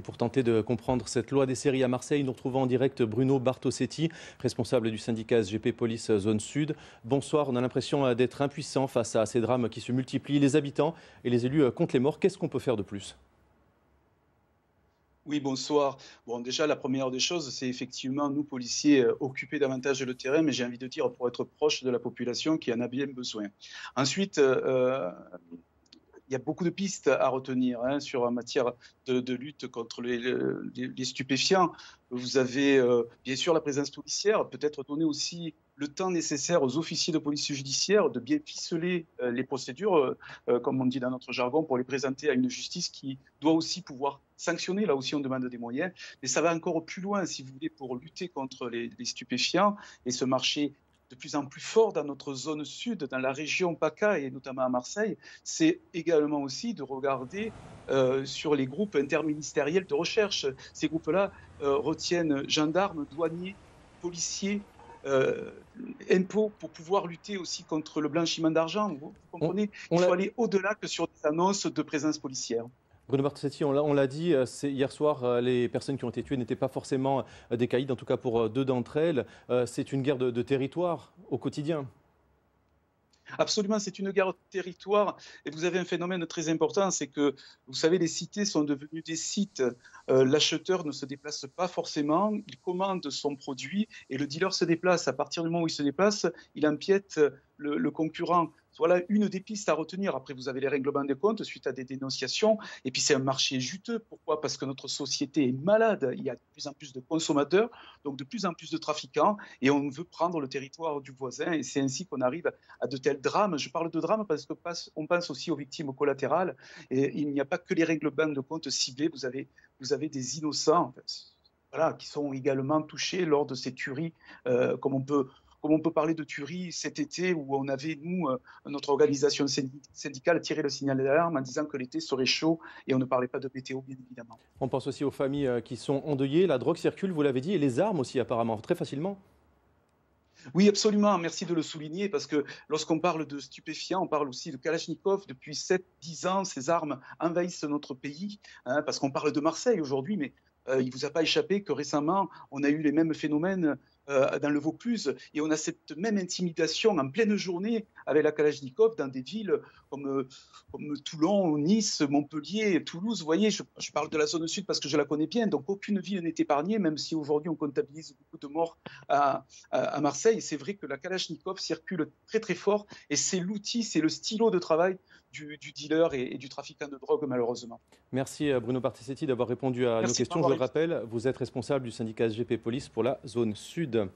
Et pour tenter de comprendre cette loi des séries à Marseille, nous retrouvons en direct Bruno Bartosetti, responsable du syndicat SGP Police Zone Sud. Bonsoir, on a l'impression d'être impuissant face à ces drames qui se multiplient. Les habitants et les élus comptent les morts. Qu'est-ce qu'on peut faire de plus ? Oui, bonsoir. Bon, déjà, la première des choses, c'est effectivement nous, policiers, occuper davantage le terrain, mais j'ai envie de dire pour être proche de la population qui en a bien besoin. Ensuite, il y a beaucoup de pistes à retenir en matière de lutte contre les stupéfiants. Vous avez bien sûr la présence policière, peut-être donner aussi le temps nécessaire aux officiers de police judiciaire de bien ficeler les procédures, comme on dit dans notre jargon, pour les présenter à une justice qui doit aussi pouvoir sanctionner. Là aussi, on demande des moyens. Mais ça va encore plus loin, si vous voulez, pour lutter contre les stupéfiants et ce marché de plus en plus fort dans notre zone sud, dans la région PACA et notamment à Marseille, c'est également aussi de regarder sur les groupes interministériels de recherche. Ces groupes-là retiennent gendarmes, douaniers, policiers, impôts pour pouvoir lutter aussi contre le blanchiment d'argent. Vous comprenez? Il faut aller au-delà que sur des annonces de présence policière. Bruno Bartosetti, on l'a dit, hier soir, les personnes qui ont été tuées n'étaient pas forcément des caïds, en tout cas pour deux d'entre elles. C'est une guerre de territoire au quotidien. Absolument, c'est une guerre de territoire et vous avez un phénomène très important, c'est que, vous savez, les cités sont devenues des sites. L'acheteur ne se déplace pas forcément, il commande son produit et le dealer se déplace. À partir du moment où il se déplace, il empiète le concurrent. Voilà une des pistes à retenir. Après, vous avez les règlements de compte suite à des dénonciations. Et puis, c'est un marché juteux. Pourquoi? Parce que notre société est malade. Il y a de plus en plus de consommateurs, donc de plus en plus de trafiquants. Et on veut prendre le territoire du voisin. Et c'est ainsi qu'on arrive à de tels drames. Je parle de drames parce qu'on pense aussi aux victimes collatérales. Et il n'y a pas que les règlements de compte ciblés. Vous avez des innocents, en fait, voilà, qui sont également touchés lors de ces tueries, comme on peut parler de tueries cet été où on avait, nous, notre organisation syndicale, tiré le signal d'alarme en disant que l'été serait chaud et on ne parlait pas de météo, bien évidemment. On pense aussi aux familles qui sont endeuillées. La drogue circule, vous l'avez dit, et les armes aussi apparemment, très facilement. Oui, absolument. Merci de le souligner parce que lorsqu'on parle de stupéfiants, on parle aussi de Kalachnikov. Depuis 7-10 ans, ces armes envahissent notre pays parce qu'on parle de Marseille aujourd'hui, mais il ne vous a pas échappé que récemment, on a eu les mêmes phénomènes dans le Vaucluse et on a cette même intimidation en pleine journée avec la Kalachnikov dans des villes comme Toulon, Nice, Montpellier, Toulouse. Vous voyez, je parle de la zone sud parce que je la connais bien, donc aucune ville n'est épargnée, même si aujourd'hui on comptabilise beaucoup de morts à Marseille. C'est vrai que la Kalachnikov circule très très fort et c'est l'outil, c'est le stylo de travail du dealer et du trafiquant de drogue, malheureusement. Merci Bruno Bartosetti d'avoir répondu à nos questions. Je le rappelle, vous êtes responsable du syndicat SGP Police pour la zone sud.